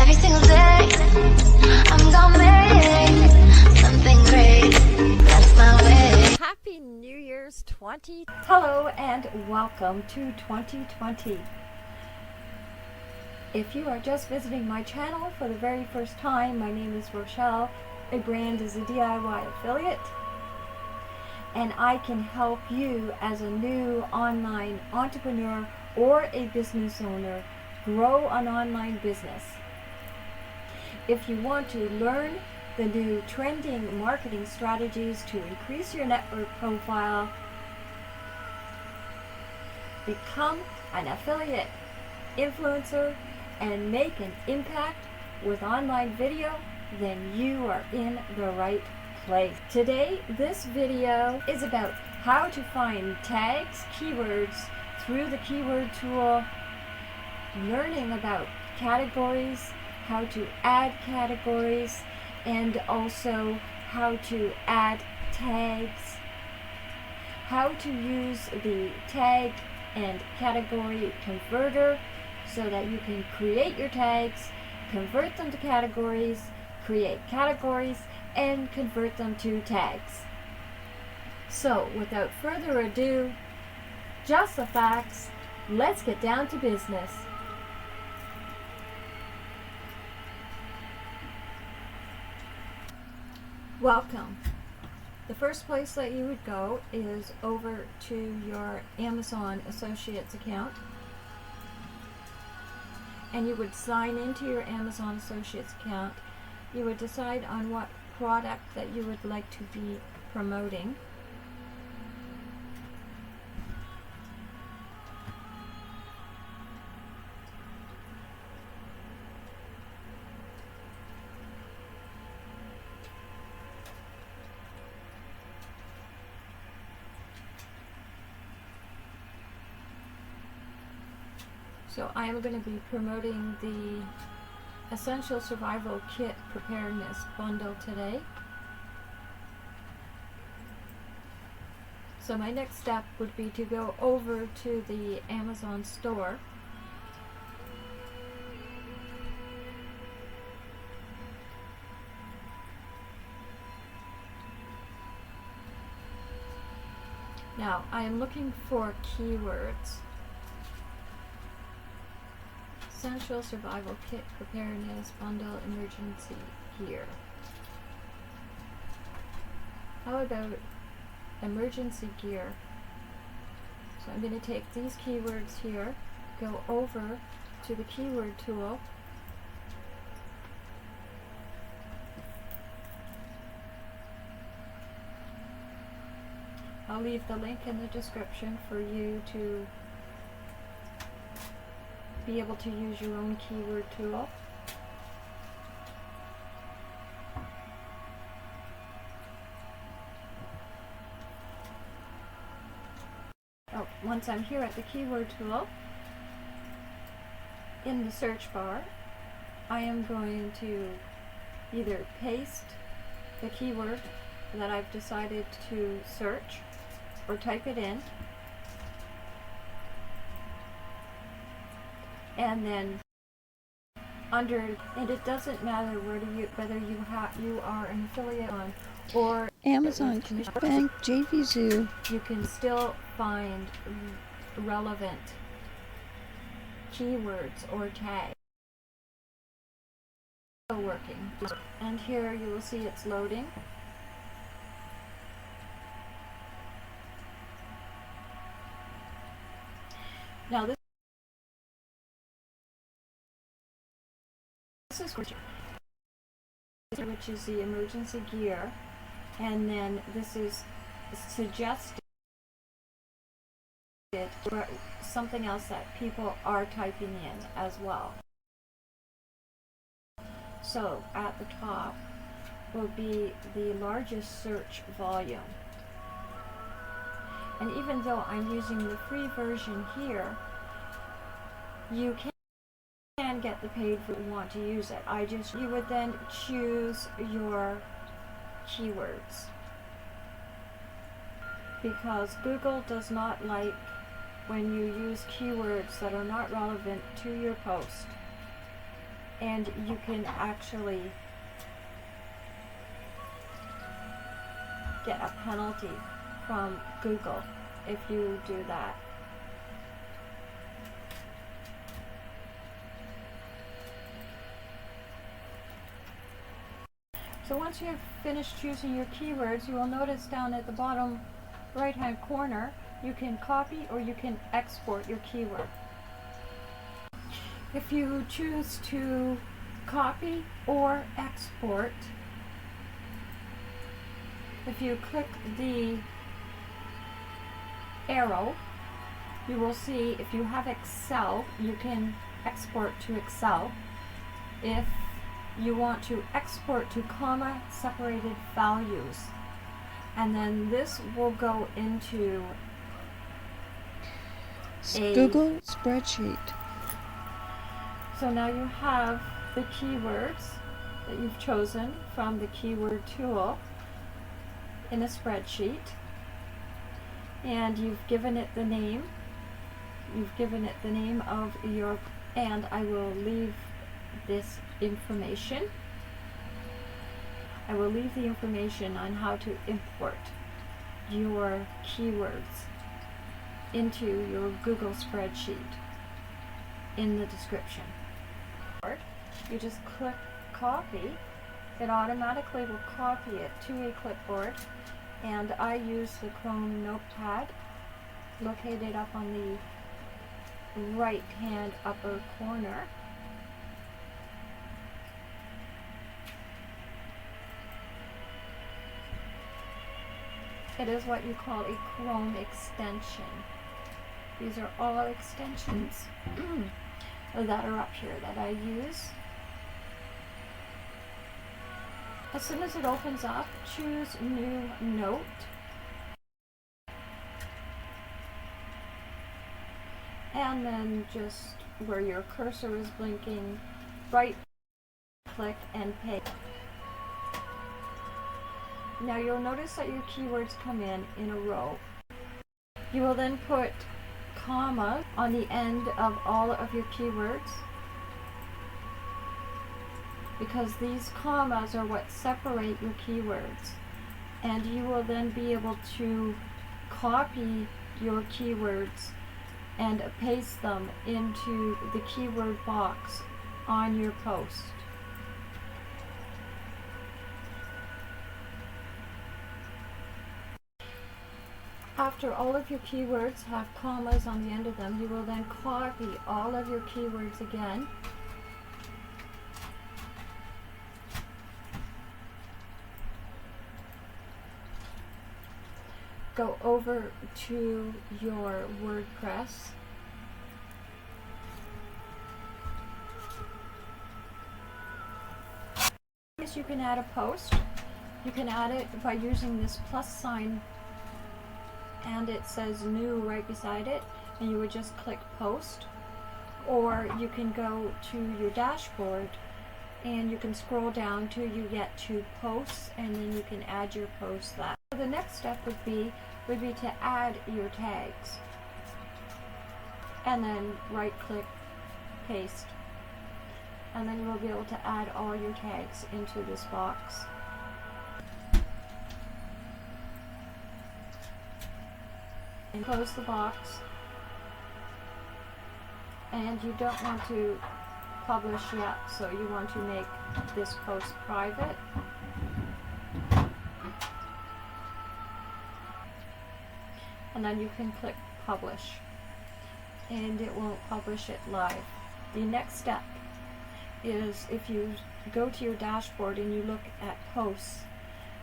Every single day, I'm gonna make something great. That's my way. Happy New Year's 20. Hello and welcome to 2020. If you are just visiting my channel for the very first time, my name is Rochelle. My brand is a DIY affiliate, and I can help you as a new online entrepreneur or a business owner grow an online business. If you want to learn the new trending marketing strategies to increase your network profile, become an affiliate influencer, and make an impact with online video, then you are in the right place. Today, this video is about how to find tags, keywords through the keyword tool, learning about categories, how to add categories, and also how to add tags, how to use the tag and category converter so that you can create your tags, convert them to categories, create categories, and convert them to tags. So without further ado, just the facts, let's get down to business. Welcome. The first place that you would go is over to your Amazon Associates account, and you would sign into your Amazon Associates account. You would decide on what product that you would like to be promoting. So I am going to be promoting the Essential Survival Kit Preparedness Bundle today. So my next step would be to go over to the Amazon store. Now I am looking for keywords. Essential Survival Kit Preparedness Bundle Emergency Gear. How about emergency gear? So I'm going to take these keywords here, go over to the keyword tool, I'll leave the link in the description for you to be able to use your own keyword tool. Once I'm here at the keyword tool, in the search bar, I am going to either paste the keyword that I've decided to search or type it in. And then under, and it doesn't matter whether you are an affiliate on or Amazon, Bank, JV Zoo. You can still find relevant keywords or tags. Working. And here you will see it's loading. Now this is which is the emergency gear, and then this is suggested for something else that people are typing in as well. So at the top will be the largest search volume, and even though I'm using the free version here, you can get the paid if you want to use it. You would then choose your keywords, because Google does not like when you use keywords that are not relevant to your post. and you can actually get a penalty from Google if you do that. So once you have finished choosing your keywords, you will notice down at the bottom right hand corner you can copy or you can export your keyword. If you choose to copy or export, if you click the arrow, you will see if you have Excel, you can export to Excel. If you want to export to comma separated values, and then this will go into a Google spreadsheet. So now you have the keywords that you've chosen from the keyword tool in a spreadsheet, and you've given it the name. You've given it the name of your, and I will leave this information. I will leave the information on how to import your keywords into your Google spreadsheet in the description. You just click copy. It automatically will copy it to a clipboard, and I use the Chrome notepad located up on the right hand upper corner. It is what you call a Chrome extension. These are all extensions that are up here that I use. As soon as it opens up, choose New Note. And then just where your cursor is blinking, right click and paste. Now you'll notice that your keywords come in a row. You will then put comma on the end of all of your keywords, because these commas are what separate your keywords, and you will then be able to copy your keywords and paste them into the keyword box on your post. After all of your keywords have commas on the end of them, you will then copy all of your keywords again. Go over to your WordPress. You can add a post. You can add it by using this plus sign, and it says new right beside it, and you would just click post. Or you can go to your dashboard and you can scroll down till you get to posts, and then you can add your post that. So the next step would be to add your tags, and then right click paste, and then you will be able to add all your tags into this box. And close the box, and you don't want to publish yet, so you want to make this post private. And then you can click publish, and it won't publish it live. The next step is if you go to your dashboard and you look at posts,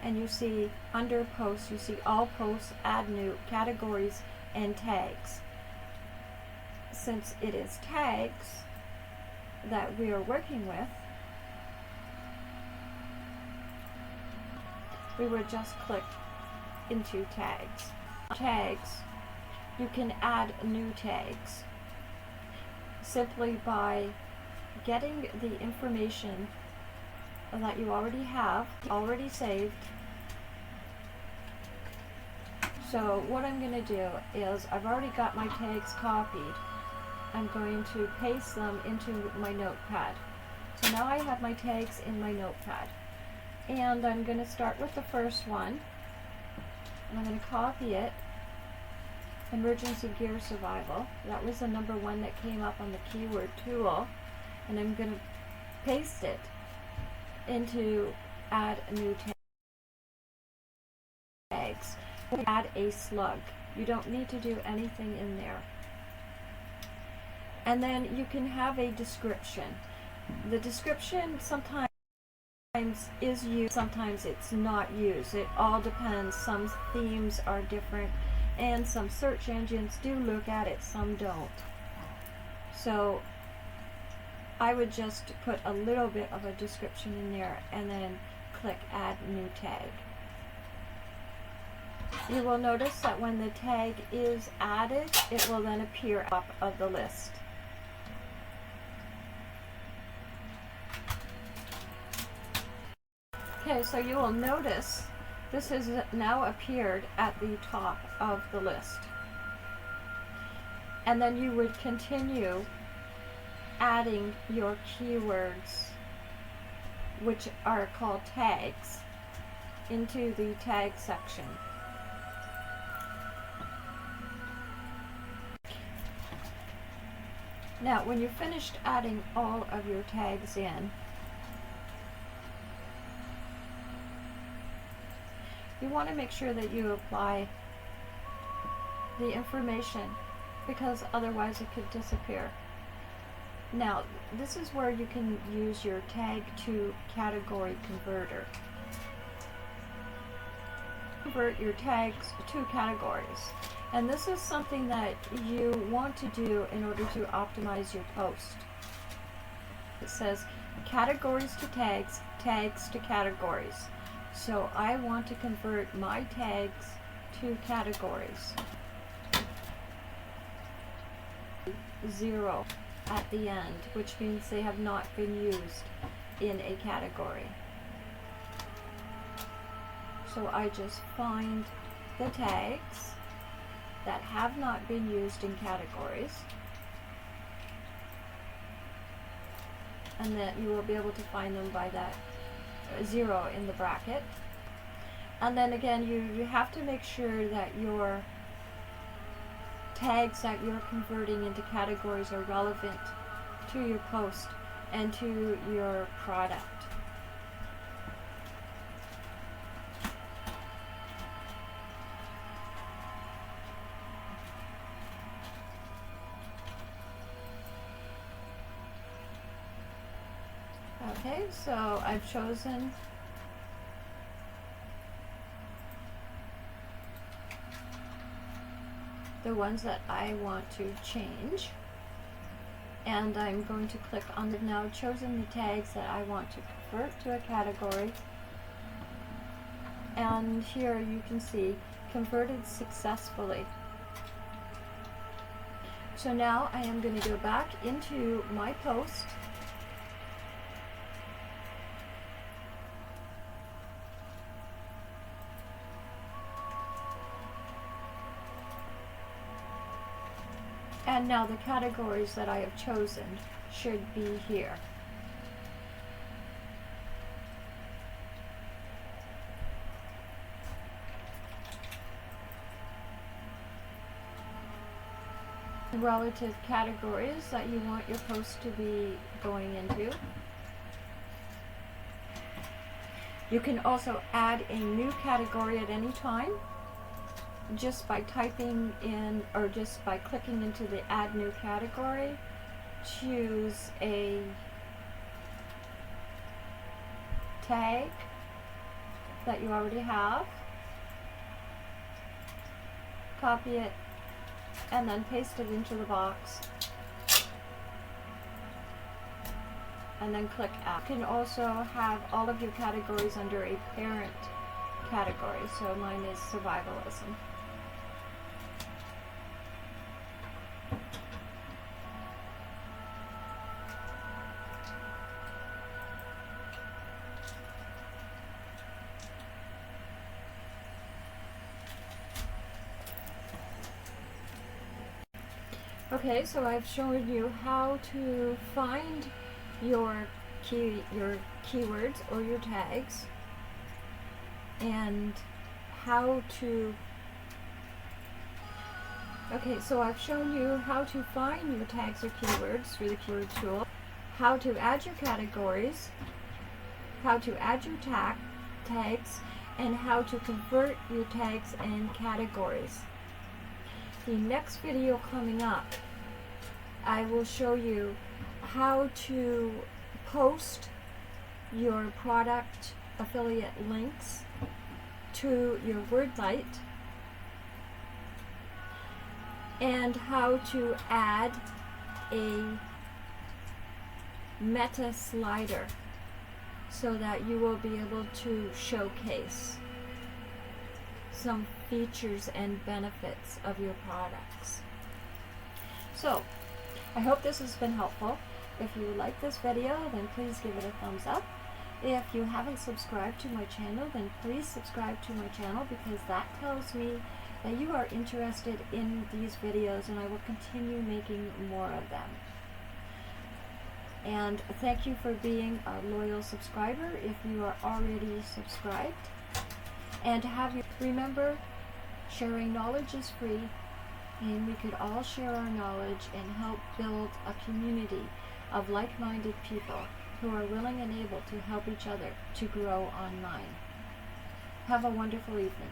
and you see under posts, you see all posts, add new, categories, and tags. Since it is tags that we are working with, we would just click into tags. Tags, you can add new tags simply by getting the information that you already have, already saved. So what I'm going to do is, I've already got my tags copied. I'm going to paste them into my notepad. So now I have my tags in my notepad. And I'm going to start with the first one. And I'm going to copy it. Emergency gear survival. That was the number one that came up on the keyword tool. And I'm going to paste it into add new tags. Add a slug. You don't need to do anything in there. And then you can have a description. The description sometimes is used, sometimes it's not used. It all depends. Some themes are different, and some search engines do look at it, some don't. So I would just put a little bit of a description in there and then click add new tag. You will notice that when the tag is added, it will then appear up of the list. Okay, so you will notice this has now appeared at the top of the list. And then you would continue adding your keywords, which are called tags, into the tag section. Now, when you've finished adding all of your tags in, you want to make sure that you apply the information, because otherwise it could disappear. Now, this is where you can use your tag to category converter. Convert your tags to categories. And this is something that you want to do in order to optimize your post. It says categories to tags, tags to categories. So I want to convert my tags to categories. 0 at the end, which means they have not been used in a category. So I just find the tags that have not been used in categories, and then you will be able to find them by that 0 in the bracket. And then again, you have to make sure that your tags that you're converting into categories are relevant to your post and to your product. Okay, so I've chosen the ones that I want to change, and I'm going to click on the now chosen the tags that I want to convert to a category, and here you can see converted successfully. So now I am going to go back into my post, and now the categories that I have chosen should be here. Relative categories that you want your post to be going into. You can also add a new category at any time, just by typing in, or just by clicking into the add new category. Choose a tag that you already have, copy it, and then paste it into the box, and then click add. You can also have all of your categories under a parent category, so mine is survivalism. Okay, so I've shown you how to find your your keywords or your tags, and how to. Okay, so I've shown you how to find your tags or keywords through the keyword tool, how to add your categories, how to add your tags, and how to convert your tags and categories. The next video coming up, I will show you how to post your product affiliate links to your website, and how to add a meta slider so that you will be able to showcase some features and benefits of your products. So, I hope this has been helpful. If you like this video, then please give it a thumbs up. If you haven't subscribed to my channel, then please subscribe to my channel, because that tells me that you are interested in these videos, and I will continue making more of them. And thank you for being a loyal subscriber if you are already subscribed. And remember, sharing knowledge is free, and we could all share our knowledge and help build a community of like-minded people who are willing and able to help each other to grow online. Have a wonderful evening.